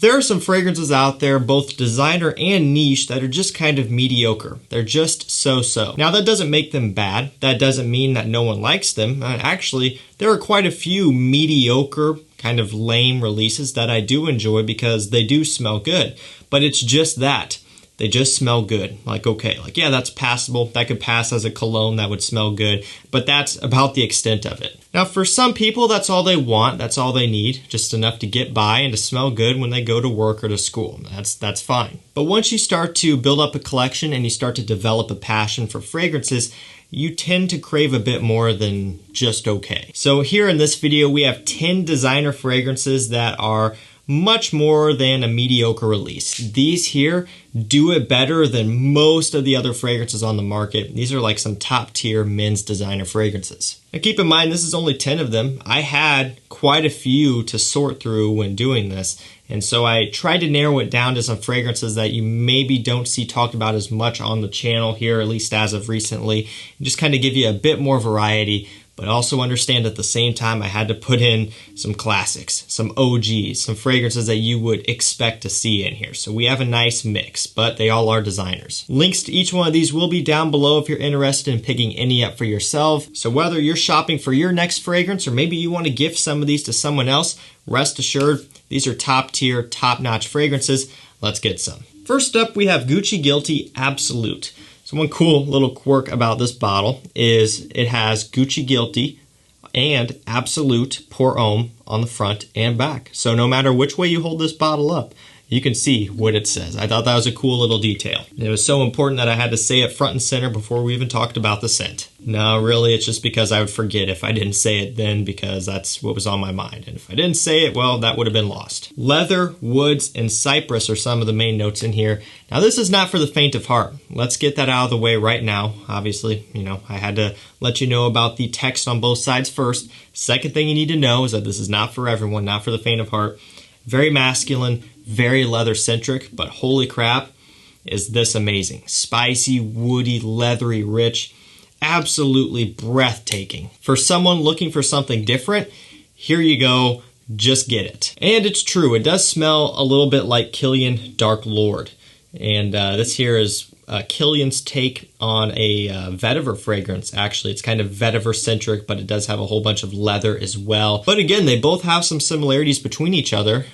There are some fragrances out there, both designer and niche, that are just kind of mediocre. They're just so-so. Now that doesn't make them bad. That doesn't mean that no one likes them. Actually, there are quite a few mediocre, kind of lame releases that I do enjoy because they do smell good. But it's just that. They just smell good. Like, okay, like, yeah, that's passable. That could pass as a cologne that would smell good, but that's about the extent of it. Now, for some people, that's all they want. That's all they need, just enough to get by and to smell good when they go to work or to school. That's fine. But once you start to build up a collection and you start to develop a passion for fragrances, you tend to crave a bit more than just okay. So here in this video, we have 10 designer fragrances that are much more than a mediocre release. These here do it better than most of the other fragrances on the market. These are like some top tier men's designer fragrances. Now keep in mind, this is only 10 of them. I had quite a few to sort through when doing this. And so I tried to narrow it down to some fragrances that you maybe don't see talked about as much on the channel here, at least as of recently, and just kind of give you a bit more variety. But also understand at the same time I had to put in some classics, some OGs, some fragrances that you would expect to see in here. So we have a nice mix, but they all are designers. Links to each one of these will be down below if you're interested in picking any up for yourself. So whether you're shopping for your next fragrance or maybe you want to gift some of these to someone else, rest assured these are top tier, top notch fragrances. Let's get some. First up, we have Gucci Guilty Absolute. So one cool little quirk about this bottle is it has Gucci Guilty and Absolute Pour Homme on the front and back. So no matter which way you hold this bottle up, you can see what it says. I thought that was a cool little detail. And it was so important that I had to say it front and center before we even talked about the scent. No, really, it's just because I would forget if I didn't say it then because that's what was on my mind. And if I didn't say it, well, that would have been lost. Leather, woods, and cypress are some of the main notes in here. Now, this is not for the faint of heart. Let's get that out of the way right now. Obviously, I had to let you know about the text on both sides first. Second thing you need to know is that this is not for everyone, not for the faint of heart. Very masculine, very leather-centric, but holy crap, is this amazing. Spicy, woody, leathery, rich, absolutely breathtaking. For someone looking for something different, here you go, just get it. And it's true, it does smell a little bit like Kilian Dark Lord. And this here is Kilian's take on a vetiver fragrance. Actually, it's kind of vetiver centric, but it does have a whole bunch of leather as well. But again, they both have some similarities between each other.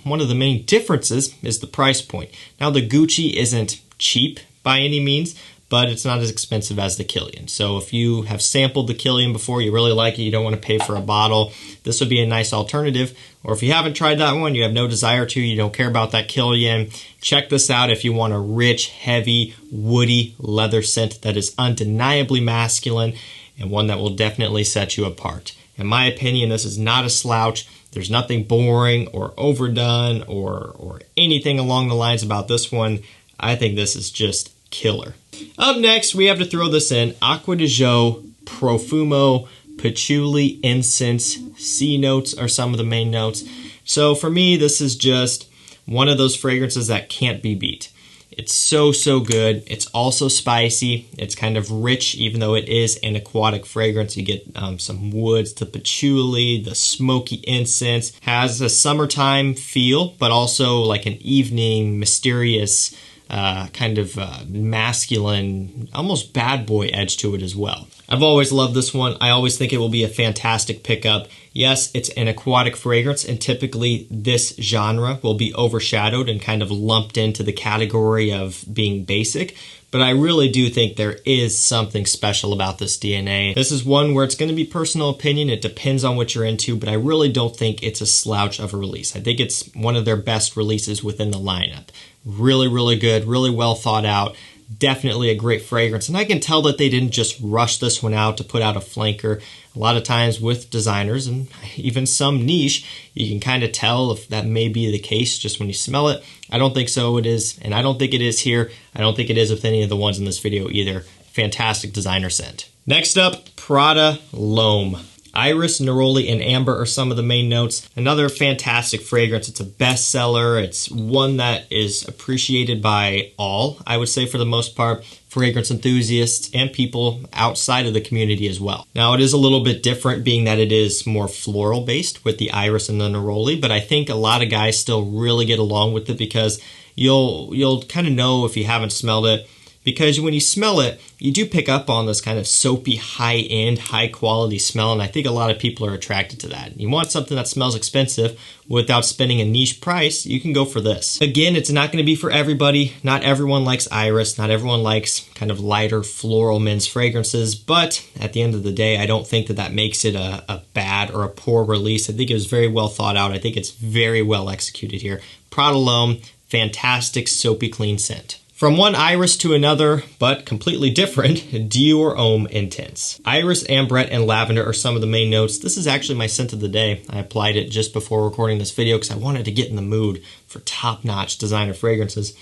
One of the main differences is the price point. Now, the Gucci isn't cheap by any means, but it's not as expensive as the Kilian. So if you have sampled the Kilian before, you really like it, you don't want to pay for a bottle, this would be a nice alternative. Or if you haven't tried that one, you have no desire to, you don't care about that Kilian, check this out if you want a rich, heavy, woody leather scent that is undeniably masculine and one that will definitely set you apart. In my opinion, this is not a slouch. There's nothing boring or overdone or anything along the lines about this one. I think this is just killer. Up next, we have to throw this in, Acqua Di Gio Profumo, Patchouli, Incense, C notes are some of the main notes. So for me, this is just one of those fragrances that can't be beat. It's so good. It's also spicy. It's kind of rich, even though it is an aquatic fragrance. You get some woods, the patchouli, the smoky incense. Has a summertime feel, but also like an evening, mysterious, kind of masculine, almost bad boy edge to it as well. I've always loved this one. I always think it will be a fantastic pickup. Yes, it's an aquatic fragrance, and typically this genre will be overshadowed and kind of lumped into the category of being basic, but I really do think there is something special about this DNA. This is one where it's going to be personal opinion. It depends on what you're into, but I really don't think it's a slouch of a release. I think it's one of their best releases within the lineup. Really good, really well thought out. Definitely a great fragrance. And I can tell that they didn't just rush this one out to put out a flanker. A lot of times with designers and even some niche, you can kind of tell if that may be the case just when you smell it. I don't think so it is, and I don't think it is here. I don't think it is with any of the ones in this video either. Fantastic designer scent. Next up, Prada L'Homme. Iris, neroli, and amber are some of the main notes. Another fantastic fragrance. It's a bestseller. It's one that is appreciated by all, I would say, for the most part, fragrance enthusiasts and people outside of the community as well. Now, it is a little bit different being that it is more floral based with the iris and the neroli, but I think a lot of guys still really get along with it because you'll kind of know if you haven't smelled it, because when you smell it, you do pick up on this kind of soapy, high-end, high-quality smell, and I think a lot of people are attracted to that. You want something that smells expensive without spending a niche price, you can go for this. Again, it's not going to be for everybody. Not everyone likes iris. Not everyone likes kind of lighter floral men's fragrances, but at the end of the day, I don't think that that makes it a bad or a poor release. I think it was very well thought out. I think it's very well executed here. Prada L'Homme, fantastic, soapy, clean scent. From one iris to another, but completely different, Dior Homme Intense. Iris, ambrette, and lavender are some of the main notes. This is actually my scent of the day. I applied it just before recording this video because I wanted to get in the mood for top-notch designer fragrances.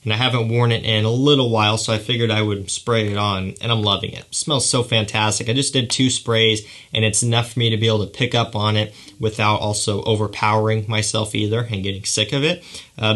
And I haven't worn it in a little while, so I figured I would spray it on, and I'm loving it. It smells so fantastic. I just did 2 sprays, and it's enough for me to be able to pick up on it without also overpowering myself either and getting sick of it,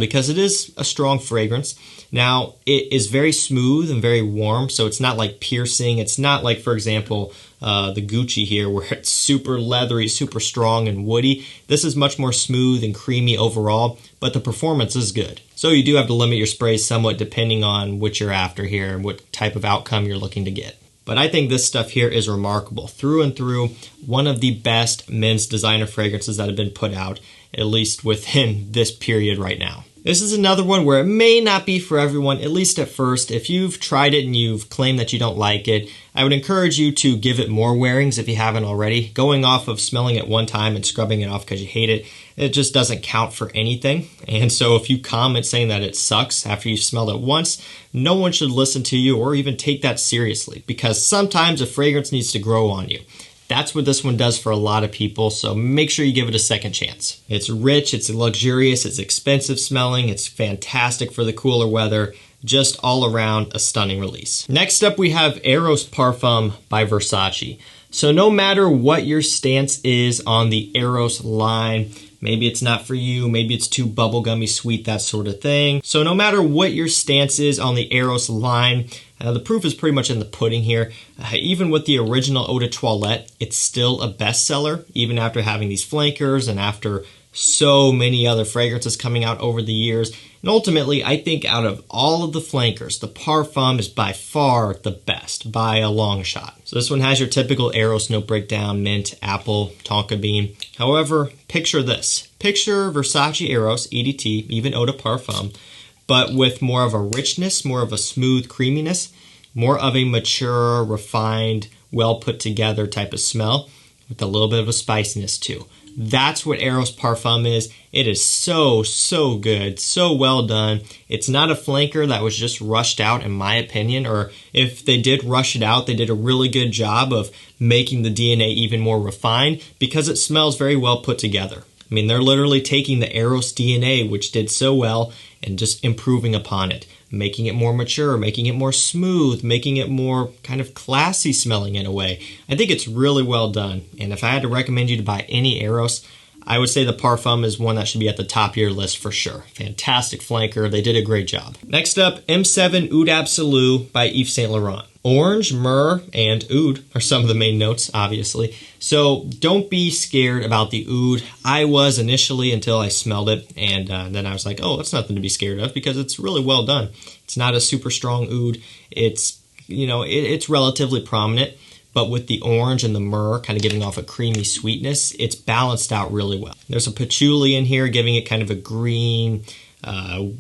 because it is a strong fragrance. Now, it is very smooth and very warm, so it's not like piercing. It's not like, for example, the Gucci here, where it's super leathery, super strong and woody. This is much more smooth and creamy overall, but the performance is good. So you do have to limit your sprays somewhat depending on what you're after here and what type of outcome you're looking to get. But I think this stuff here is remarkable. Through and through, one of the best men's designer fragrances that have been put out, at least within this period right now. This is another one where it may not be for everyone, at least at first. If you've tried it and you've claimed that you don't like it, I would encourage you to give it more wearings if you haven't already. Going off of smelling it one time and scrubbing it off because you hate it, it just doesn't count for anything. And so if you comment saying that it sucks after you've smelled it once, no one should listen to you or even take that seriously, because sometimes a fragrance needs to grow on you. That's what this one does for a lot of people, so make sure you give it a second chance. It's rich, it's luxurious, it's expensive smelling, it's fantastic for the cooler weather, just all around a stunning release. Next up we have Eros Parfum by Versace. So no matter what your stance is on the Eros line, maybe it's not for you, maybe it's too bubblegummy sweet, that sort of thing. So no matter what your stance is on the Eros line, the proof is pretty much in the pudding here. Even with the original Eau de Toilette, it's still a bestseller, even after having these flankers and after so many other fragrances coming out over the years. And ultimately, I think out of all of the flankers, the Parfum is by far the best, by a long shot. So this one has your typical Eros note breakdown, mint, apple, tonka bean. However, picture this. Picture Versace Eros, EDT, even Eau de Parfum, but with more of a richness, more of a smooth creaminess, more of a mature, refined, well put together type of smell with a little bit of a spiciness too. That's what Eros Parfum is. It is so, so good, so well done. It's not a flanker that was just rushed out, in my opinion, or if they did rush it out, they did a really good job of making the DNA even more refined because it smells very well put together. I mean, they're literally taking the Eros DNA, which did so well, and just improving upon it, making it more mature, making it more smooth, making it more kind of classy smelling in a way. I think it's really well done, and if I had to recommend you to buy any Eros, I would say the Parfum is one that should be at the top of your list for sure. Fantastic flanker, they did a great job. Next up, M7 Oud Absolu by Yves Saint Laurent. Orange, myrrh, and oud are some of the main notes, obviously. So don't be scared about the oud. I was initially until I smelled it, and then I was like, oh, that's nothing to be scared of because it's really well done. It's not a super strong oud. It's, you know, it's relatively prominent, but with the orange and the myrrh kind of giving off a creamy sweetness, it's balanced out really well. There's a patchouli in here giving it kind of a green,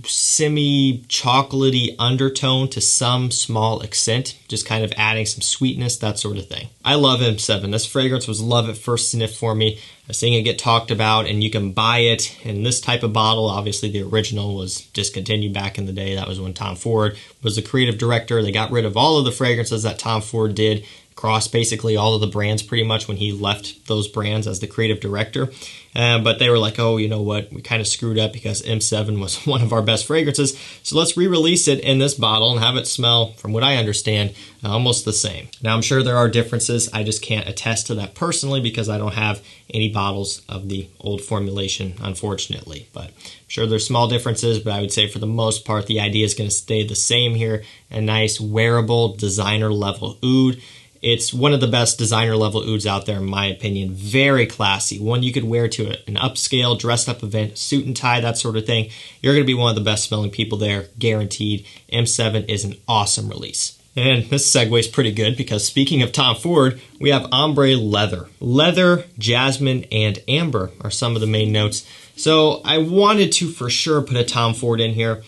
semi-chocolatey undertone to some small extent, just kind of adding some sweetness, that sort of thing. I love M7. This fragrance was love at first sniff for me. I was seeing it get talked about, and you can buy it in this type of bottle. Obviously, the original was discontinued back in the day. That was when Tom Ford was the creative director. They got rid of all of the fragrances that Tom Ford did, across basically all of the brands pretty much when he left those brands as the creative director. But they were like, oh, you know what, we kind of screwed up because M7 was one of our best fragrances, so let's re-release it in this bottle and have it smell, from what I understand, almost the same. Now, I'm sure there are differences. I just can't attest to that personally because I don't have any bottles of the old formulation, unfortunately. But I'm sure there's small differences, but I would say for the most part, the idea is going to stay the same here. A nice, wearable, designer-level oud. It's one of the best designer-level ouds out there, in my opinion. Very classy. One you could wear to an upscale, dressed-up event, suit and tie, that sort of thing. You're going to be one of the best-smelling people there, guaranteed. M7 is an awesome release. And this segues pretty good because speaking of Tom Ford, we have Ombre Leather. Leather, jasmine, and amber are some of the main notes. So I wanted to for sure put a Tom Ford in here.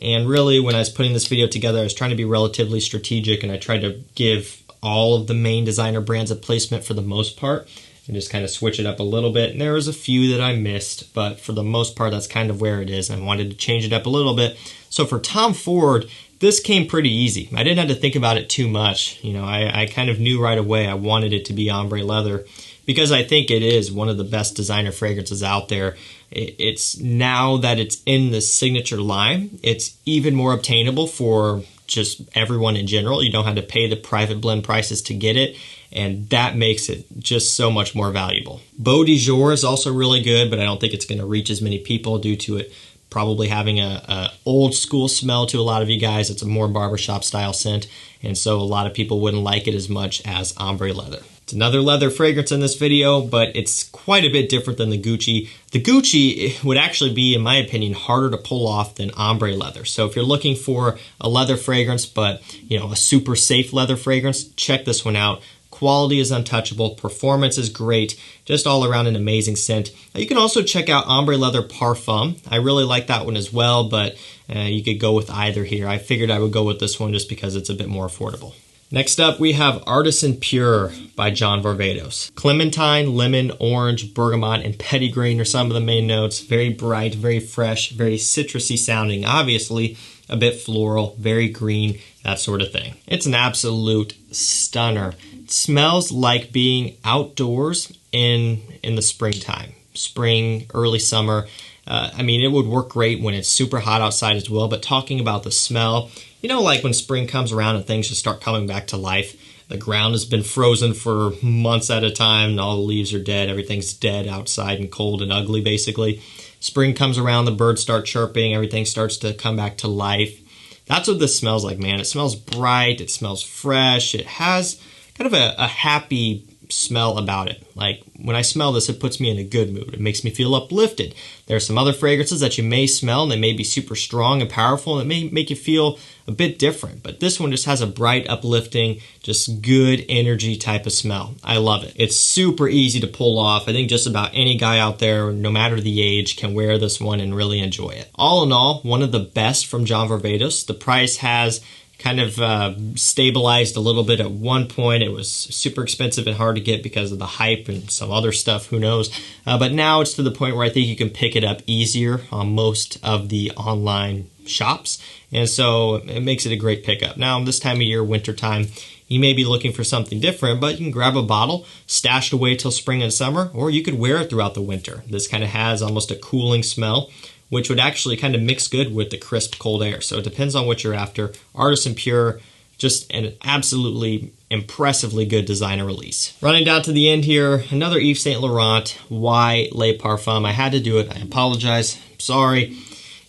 And really, when I was putting this video together, I was trying to be relatively strategic, and I tried to give all of the main designer brands a placement for the most part, and just kind of switch it up a little bit. And there was a few that I missed, but for the most part, that's kind of where it is. I wanted to change it up a little bit. So for Tom Ford, this came pretty easy. I didn't have to think about it too much. You know, I kind of knew right away I wanted it to be Ombre Leather because I think it is one of the best designer fragrances out there. It's now that it's in the signature line, it's even more obtainable for just everyone in general. You don't have to pay the private blend prices to get it, and that makes it just so much more valuable. Beau de Jour is also really good, but I don't think it's going to reach as many people due to it probably having a old school smell to a lot of you guys. It's a more barbershop style scent, and so a lot of people wouldn't like it as much as Ombre Leather. It's another leather fragrance in this video, but it's quite a bit different than the Gucci. The Gucci would actually be, in my opinion, harder to pull off than Ombre Leather. So if you're looking for a leather fragrance, but you know, a super safe leather fragrance, check this one out. Quality is untouchable, performance is great, just all around an amazing scent. You can also check out Ombre Leather Parfum. I really like that one as well, but you could go with either here. I figured I would go with this one just because it's a bit more affordable. Next up, we have Artisan Pure by John Varvatos. Clementine, lemon, orange, bergamot, and petitgrain are some of the main notes. Very bright, very fresh, very citrusy sounding. Obviously, a bit floral, very green, that sort of thing. It's an absolute stunner. It smells like being outdoors in the springtime. Spring, early summer. I mean, it would work great when it's super hot outside as well, but talking about the smell, you know, like when spring comes around and things just start coming back to life. The ground has been frozen for months at a time and all the leaves are dead. Everything's dead outside and cold and ugly, basically. Spring comes around, the birds start chirping, everything starts to come back to life. That's what this smells like, man. It smells bright, it smells fresh, it has kind of a happy smell about it. Like when I smell this, it puts me in a good mood. It makes me feel uplifted. There are some other fragrances that you may smell and they may be super strong and powerful and it may make you feel a bit different, but this one just has a bright, uplifting, just good energy type of smell. I love it. It's super easy to pull off. I think just about any guy out there, no matter the age, can wear this one and really enjoy it. All in all, one of the best from John Varvatos. The price has kind of stabilized a little bit. At one point it was super expensive and hard to get because of the hype and some other stuff, who knows, but now it's to the point where I think you can pick it up easier on most of the online shops, and so it makes it a great pickup. Now this time of year, winter time, you may be looking for something different, but you can grab a bottle, stash it away till spring and summer, or you could wear it throughout the winter. This kind of has almost a cooling smell, which would actually kind of mix good with the crisp cold air. So it depends on what you're after. Artisan Pure, just an absolutely impressively good designer release. Running down to the end here, another Yves Saint Laurent Y Parfum. I had to do it. I apologize. Sorry.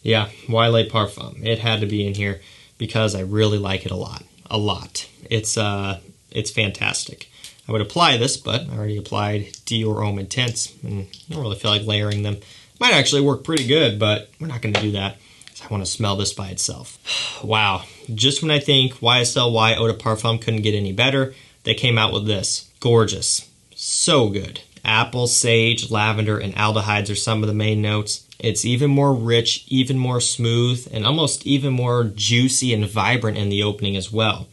Yeah, Y Parfum. It had to be in here because I really like it a lot. A lot. It's fantastic. I would apply this, but I already applied Dior Homme Intense, and I don't really feel like layering them. Might actually work pretty good, but we're not going to do that. I want to smell this by itself. Wow. Just when I think YSL Y Eau de Parfum couldn't get any better, they came out with this. Gorgeous. So good. Apple, sage, lavender, and aldehydes are some of the main notes. It's even more rich, even more smooth, and almost even more juicy and vibrant in the opening as well.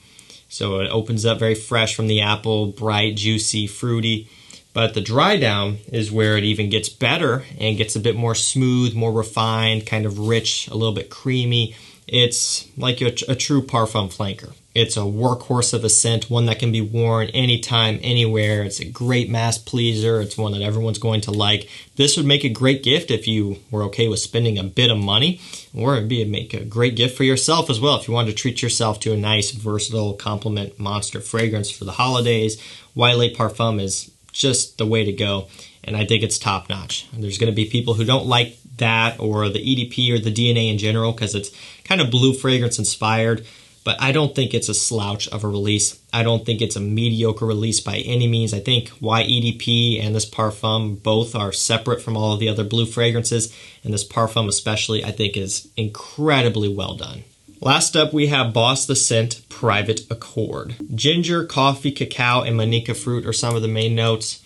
So it opens up very fresh from the apple, bright, juicy, fruity. But the dry down is where it even gets better and gets a bit more smooth, more refined, kind of rich, a little bit creamy. It's like a true parfum flanker. It's a workhorse of a scent, one that can be worn anytime, anywhere. It's a great mass pleaser. It's one that everyone's going to like. This would make a great gift if you were okay with spending a bit of money, or it'd make a great gift for yourself as well if you wanted to treat yourself to a nice, versatile, compliment monster fragrance for the holidays. YSL Y Parfum is just the way to go, and I think it's top notch. There's going to be people who don't like that or the EDP or the DNA in general because it's kind of blue fragrance inspired. But I don't think it's a slouch of a release. I don't think it's a mediocre release by any means. I think YEDP and this Parfum both are separate from all of the other blue fragrances, and this Parfum especially I think is incredibly well done. Last up, we have Boss the Scent Private Accord. Ginger, coffee, cacao, and manica fruit are some of the main notes.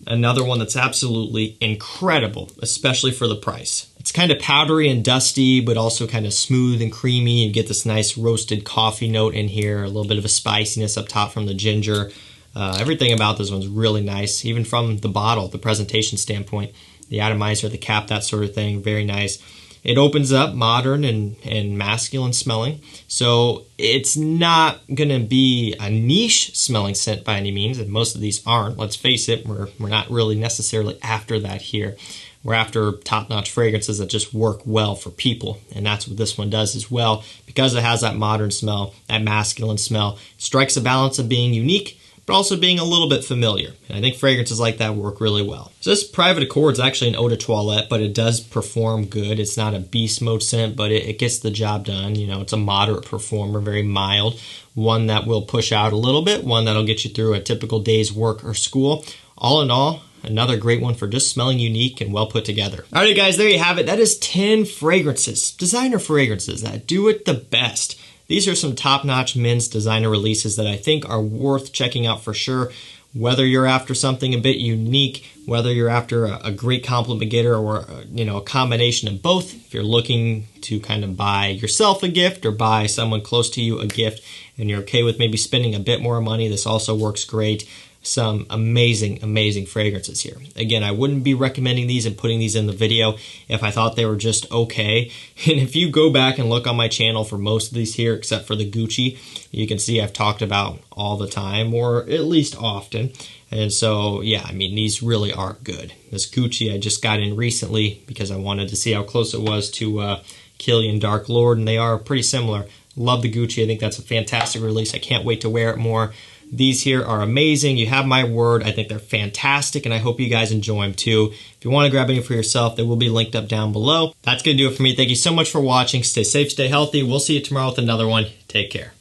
Another one that's absolutely incredible, especially for the price. It's kind of powdery and dusty, but also kind of smooth and creamy. You get this nice roasted coffee note in here, a little bit of a spiciness up top from the ginger. Everything about this one's really nice, even from the bottle, the presentation standpoint. The atomizer, the cap, that sort of thing, very nice. It opens up modern and masculine smelling. So it's not going to be a niche smelling scent by any means, and most of these aren't. Let's face it, we're not really necessarily after that here. We're after top-notch fragrances that just work well for people, and that's what this one does as well. Because it has that modern smell, that masculine smell, it strikes a balance of being unique, but also being a little bit familiar. And I think fragrances like that work really well. So this Private Accord is actually an eau de toilette, but it does perform good. It's not a beast mode scent, but it gets the job done. You know, it's a moderate performer, very mild. One that will push out a little bit, one that'll get you through a typical day's work or school. All in all, another great one for just smelling unique and well put together. Alright guys, there you have it. That is 10 fragrances, designer fragrances that do it the best. These are some top-notch men's designer releases that I think are worth checking out for sure. Whether you're after something a bit unique, whether you're after a great compliment getter or a combination of both, if you're looking to kind of buy yourself a gift or buy someone close to you a gift and you're okay with maybe spending a bit more money, this also works great. Some amazing, amazing fragrances here. Again, I wouldn't be recommending these and putting these in the video if I thought they were just okay. And if you go back and look on my channel for most of these here, except for the Gucci, you can see I've talked about all the time, or at least often. And so, yeah, I mean, these really are good. This Gucci I just got in recently because I wanted to see how close it was to Killian Dark Lord, and they are pretty similar. Love the Gucci. I think that's a fantastic release. I can't wait to wear it more. These here are amazing. You have my word. I think they're fantastic, and I hope you guys enjoy them too. If you want to grab any for yourself, they will be linked up down below. That's going to do it for me. Thank you so much for watching. Stay safe, stay healthy. We'll see you tomorrow with another one. Take care.